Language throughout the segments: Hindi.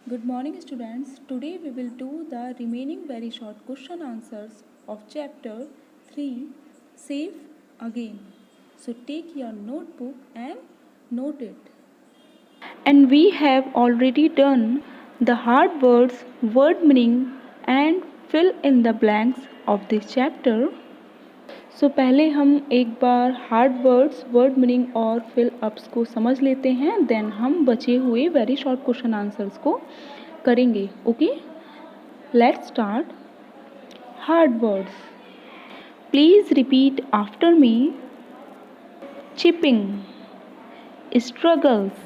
Good morning students. Today we will do the remaining very short question answers of chapter 3 Safe Again. So take your notebook and note it. And we have already done the hard words, word meaning and fill in the blanks of this chapter. सो पहले हम एक बार हार्ड वर्ड्स, वर्ड मीनिंग और फिल अप्स को समझ लेते हैं, देन हम बचे हुए वेरी शॉर्ट क्वेश्चन आंसर्स को करेंगे. Okay, let's start. Hard words. Please repeat after me. Chipping, struggles,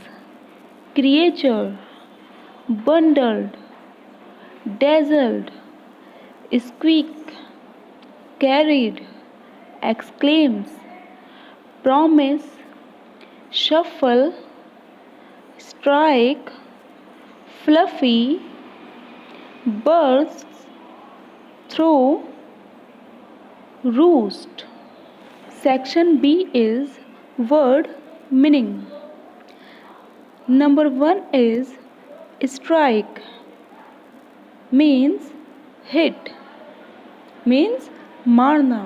creature, bundled, dazzled, squeak, carried, exclaims, promise, shuffle, strike, fluffy, bursts, throw, roost. Section B is word meaning. Number 1 is strike, means hit, means मारना.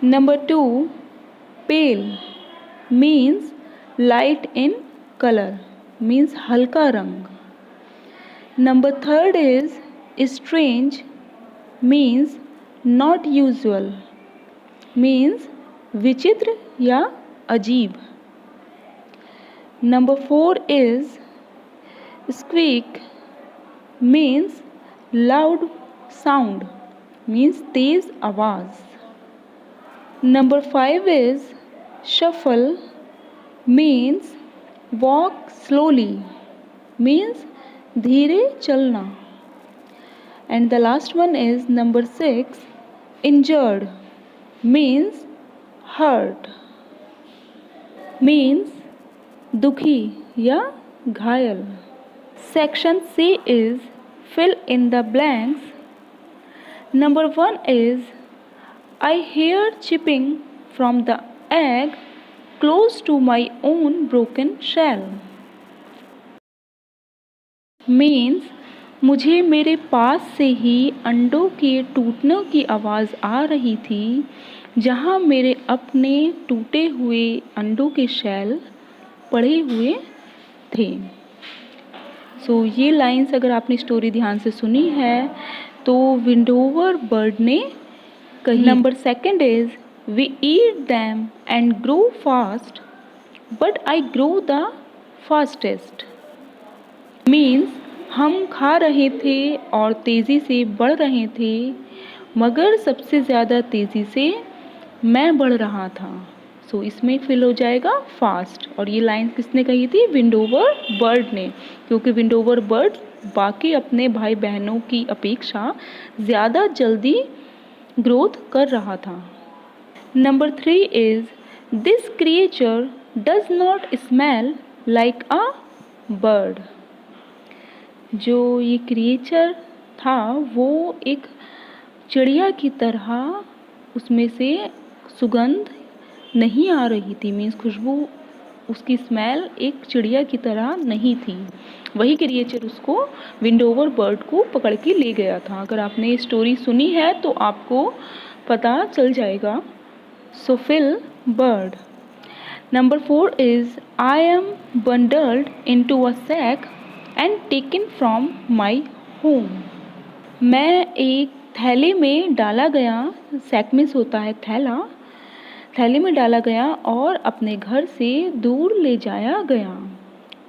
Number 2 pale, means light in color, means हल्का रंग. Number 3 is strange, means not usual, means विचित्र या अजीब. Number 4 is squeak, means loud sound, means तेज आवाज. Number 5 is shuffle, means walk slowly, means धीरे चलना. And the last one is number 6 injured, means hurt, means दुखी या घायल. Section C is fill in the blanks. Number 1 is I hear chipping from the egg close to my own broken shell. Means मुझे मेरे पास से ही अंडों के टूटने की आवाज़ आ रही थी जहाँ मेरे अपने टूटे हुए अंडों के शेल पड़े हुए थे. सो ये लाइंस अगर आपने स्टोरी ध्यान से सुनी है तो विंडोवर बर्ड ने कही. Number 2 is we eat them and grow fast but I grow the fastest. Means हम खा रहे थे और तेज़ी से बढ़ रहे थे मगर सबसे ज़्यादा तेज़ी से मैं बढ़ रहा था. सो इसमें फिल हो जाएगा फास्ट. और ये लाइन किसने कही थी? विंडोवर बर्ड ने, क्योंकि विंडोवर बर्ड बाकी अपने भाई बहनों की अपेक्षा ज़्यादा जल्दी ग्रोथ कर रहा था. Number 3 is this creature does not smell like a bird. जो ये क्रिएचर था वो एक चिड़िया की तरह, उसमें से सुगंध नहीं आ रही थी, मीन्स खुशबू, उसकी स्मेल एक चिड़िया की तरह नहीं थी. वही क्रिएचर उसको विंडोवर बर्ड को पकड़ के ले गया था. अगर आपने स्टोरी सुनी है तो आपको पता चल जाएगा. So fill bird. Number 4 is I am bundled into a sack and taken from my home. मैं एक थैले में डाला गया, सैक मीन्स होता है थैला, थैले में डाला गया और अपने घर से दूर ले जाया गया.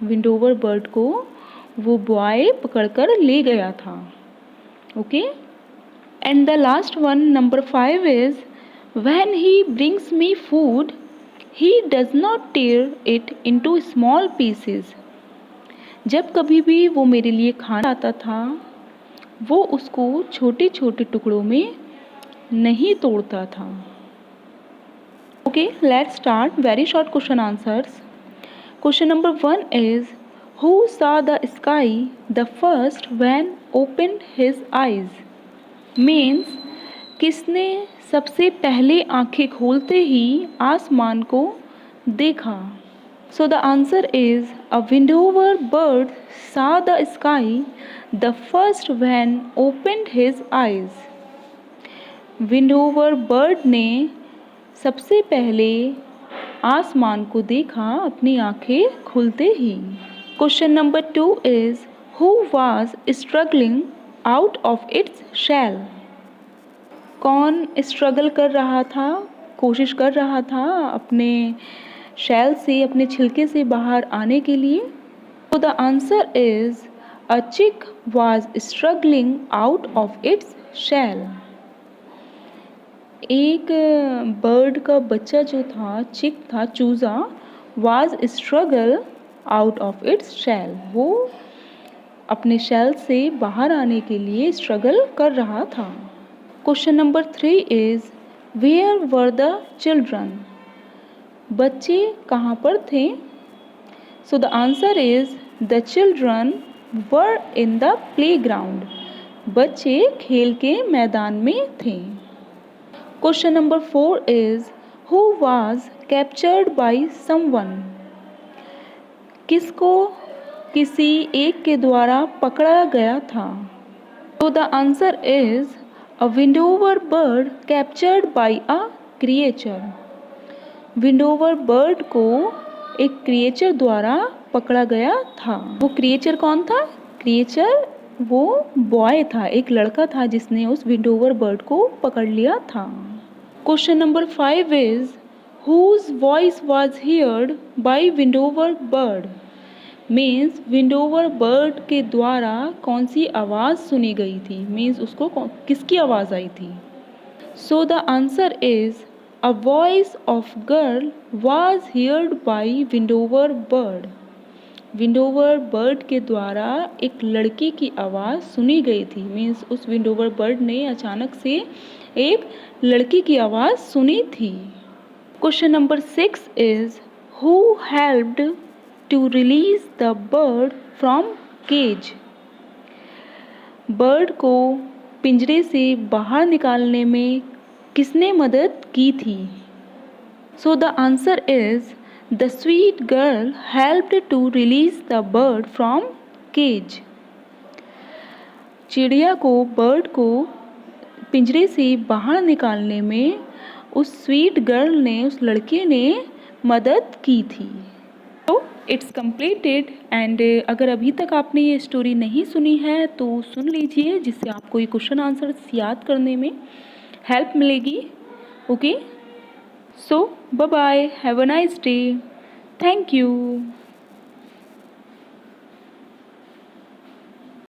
विंडोवर बर्ड को वो बॉय पकड़कर ले गया था. Okay. And the last one, number 5 is when he brings me food he does not tear it into small pieces. जब कभी भी वो मेरे लिए खाना आता था वो उसको छोटे छोटे टुकड़ों में नहीं तोड़ता था. Okay, let's start very short question answers. Question number 1 is Who saw the sky the first when opened his eyes? Means किसने सबसे पहले आंखें खोलते ही आसमान को देखा. So the answer is a windover bird saw the sky the first when opened his eyes. Windover bird ने सबसे पहले आसमान को देखा अपनी आंखें खुलते ही। Question number 2 is who was struggling out of its shell. कौन स्ट्रगल कर रहा था, कोशिश कर रहा था अपने शेल से, अपने छिलके से बाहर आने के लिए। तो the answer is a chick was struggling out of its shell. एक बर्ड का बच्चा जो था, चिक था, चूज़ा, was struggle out of its shell, वो अपने शेल से बाहर आने के लिए स्ट्रगल कर रहा था। Question number 3 is where were the children. बच्चे कहाँ पर थे? So the answer is the children were in the playground. बच्चे खेल के मैदान में थे। Question number 4 is who was captured by someone. किसको किसी एक के द्वारा पकड़ा गया था? तो द आंसर इज अ विंडोवर bird captured by a creature. विंडोवर बर्ड को एक क्रिएचर द्वारा पकड़ा गया था। वो क्रिएचर कौन था? क्रिएचर वो बॉय था, एक लड़का था जिसने उस विंडोवर बर्ड को पकड़ लिया था। Question number 5 is whose voice was heard by windover bird. Means windover bird के द्वारा कौन सी आवाज़ सुनी गई थी? मीन्स उसको किसकी आवाज़ आई थी? So the answer is a voice of girl was heard by windover bird. Windover bird के द्वारा एक लड़की की आवाज़ सुनी गई थी। मीन्स उस विंडोवर बर्ड ने अचानक से एक लड़की की आवाज़ सुनी थी। Question number 6 is who helped to release the bird from cage. Bird को पिंजरे से बाहर निकालने में किसने मदद की थी? So the answer is the sweet girl helped to release the bird from cage. चिड़िया को, बर्ड को पिंजरे से बाहर निकालने में उस स्वीट गर्ल ने, उस लड़के ने मदद की थी। तो इट्स कंप्लीटेड। एंड अगर अभी तक आपने ये स्टोरी नहीं सुनी है तो सुन लीजिए, जिससे आपको ये क्वेश्चन आंसर्स याद करने में हेल्प मिलेगी। Okay, so bye bye, have a nice day, thank you.